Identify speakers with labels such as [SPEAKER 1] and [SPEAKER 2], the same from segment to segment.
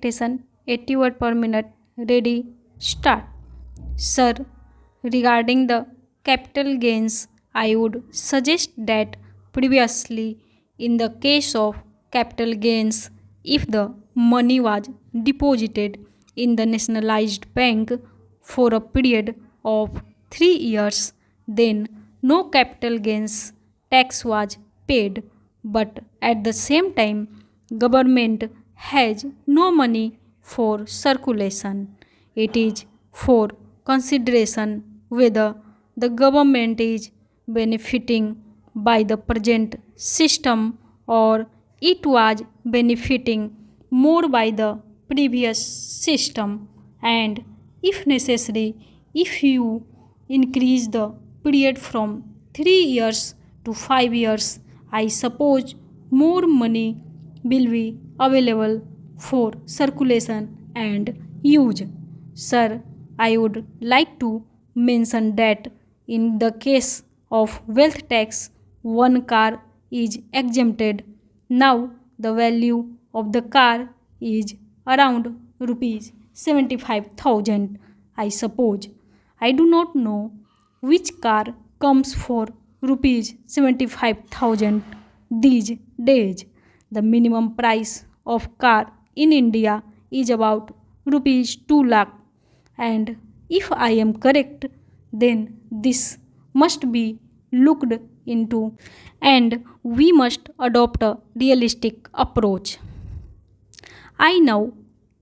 [SPEAKER 1] dictation 80 word per minute. Ready, start. Sir, regarding the capital gains, I would suggest that previously, in the case of capital gains, if the money was deposited in the nationalized bank for a period of 3 years, then no capital gains tax was paid, but at the same time, government has no money for circulation. It is for consideration whether the government is benefiting by the present system or it was benefiting more by the previous system, and if necessary, if you increase the period from 3 years to 5 years, I suppose more money will be available for circulation and use. Sir, I would like to mention that in the case of wealth tax, one car is exempted. Now the value of the car is around rupees 75,000, I suppose. I do not know which car comes for rupees 75,000 these days. The minimum price of car in India is about rupees 2 lakh, and if I am correct, then this must be looked into and we must adopt a realistic approach. I now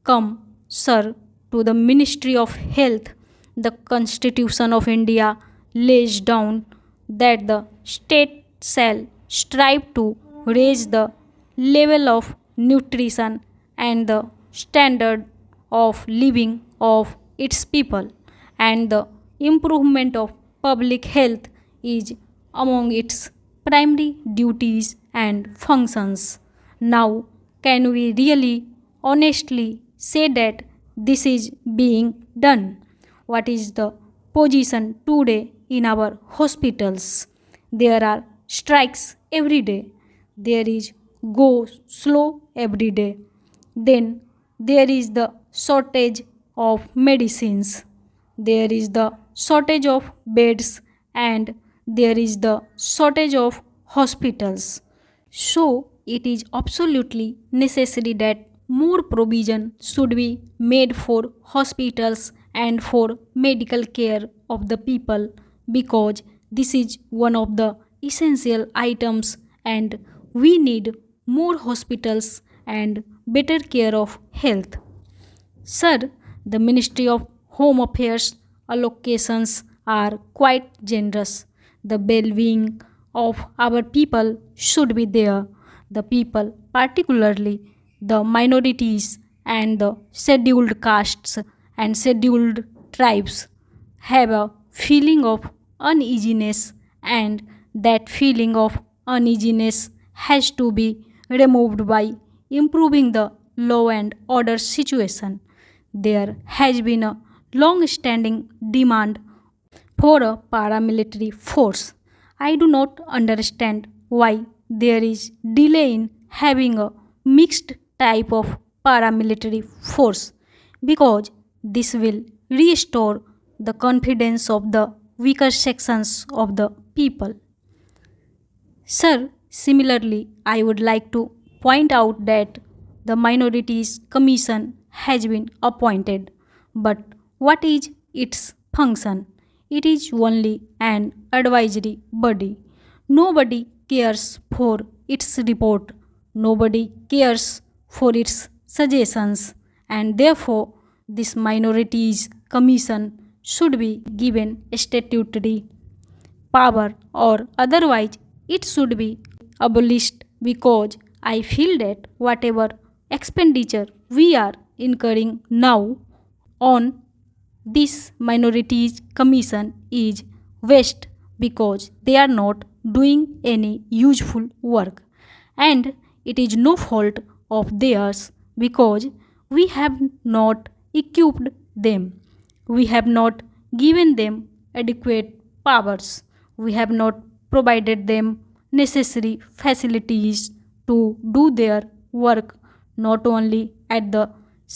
[SPEAKER 1] come, sir, to the Ministry of Health. The Constitution of India lays down that the state shall strive to raise the level of nutrition and the standard of living of its people, and the improvement of public health is among its primary duties and functions. Now, can we really honestly say that this is being done? What is the position today in our hospitals? There are strikes every day. There is go slow every day. Then there is the shortage of medicines. There is the shortage of beds, and there is the shortage of hospitals. So it is absolutely necessary that more provision should be made for hospitals and for medical care of the people, because this is one of the essential items and we need more hospitals and better care of health. Sir, the Ministry of Home Affairs allocations are quite generous. The well-being of our people should be there. The people, particularly the minorities and the scheduled castes and scheduled tribes, have a feeling of uneasiness, and that feeling of uneasiness has to be removed by improving the law and order situation. There has been a long standing demand for a paramilitary force. I do not understand why there is delay in having a mixed type of paramilitary force, because this will restore the confidence of the weaker sections of the people. Sir, similarly, I would like to point out that the Minorities Commission has been appointed, but what is its function? It is only an advisory body. Nobody cares for its report, nobody cares for its suggestions, and therefore, this Minorities Commission should be given statutory power, or otherwise it should be abolished, because I feel that whatever expenditure we are incurring now on this Minorities Commission is waste, because they are not doing any useful work, and it is no fault of theirs, because we have not equipped them, we have not given them adequate powers, we have not provided them necessary facilities to do their work, not only at the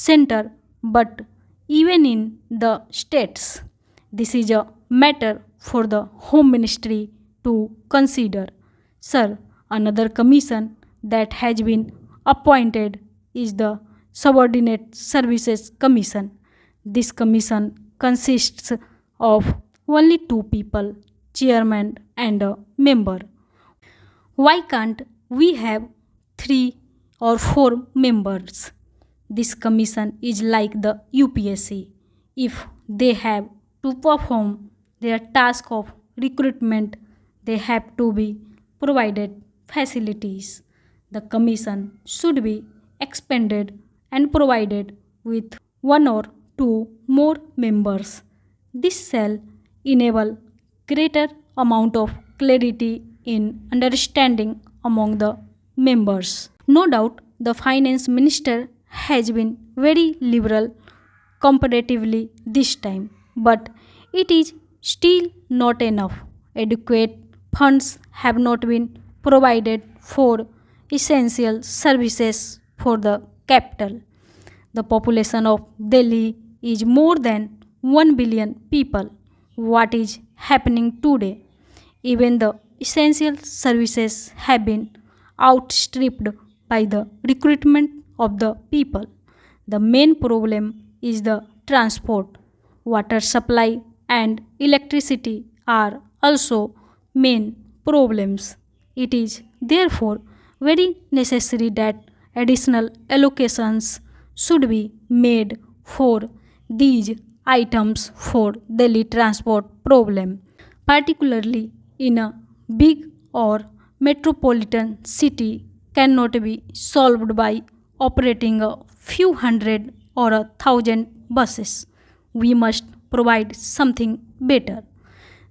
[SPEAKER 1] center but even in the states. This is a matter for the Home Ministry to consider. Sir, another commission that has been appointed is the Subordinate Services Commission. This commission consists of only two people, chairman and a member. Why can't we have 3 or 4 members? This commission is like the UPSC. If they have to perform their task of recruitment, they have to be provided facilities. The commission should be expanded and provided with 1 or 2 more members. This shall enable greater amount of clarity in understanding among the members. No doubt the finance minister has been very liberal comparatively this time, but it is still not enough. Adequate funds have not been provided for essential services for the capital. The population of Delhi is more than 1 billion people. What is happening today? Even the essential services have been outstripped by the recruitment of the people. The main problem is the transport. Water supply and electricity are also main problems. It is therefore very necessary that additional allocations should be made for these items for daily transport problem, particularly in a big or metropolitan city cannot be solved by operating a few hundred or 1,000 buses. We must provide something better.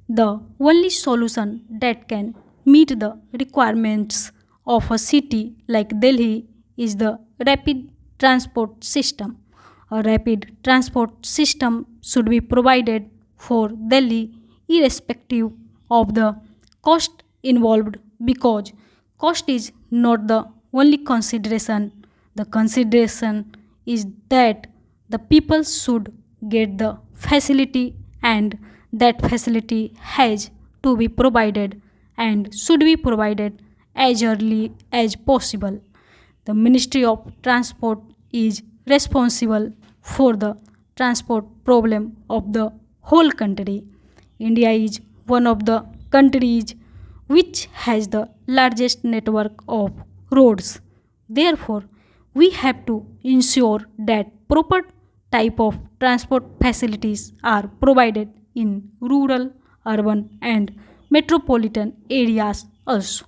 [SPEAKER 1] The only solution that can meet the requirements of a city like Delhi is the rapid transport system. A rapid transport system should be provided for Delhi irrespective of the cost involved because cost is not the only consideration. The consideration is that the people should get the facility and that facility has to be provided and should be provided as early as possible. The Ministry of Transport is responsible for the transport problem of the whole country. India is one of the countries which has the largest network of roads. Therefore, we have to ensure that proper type of transport facilities are provided in rural, urban and metropolitan areas also.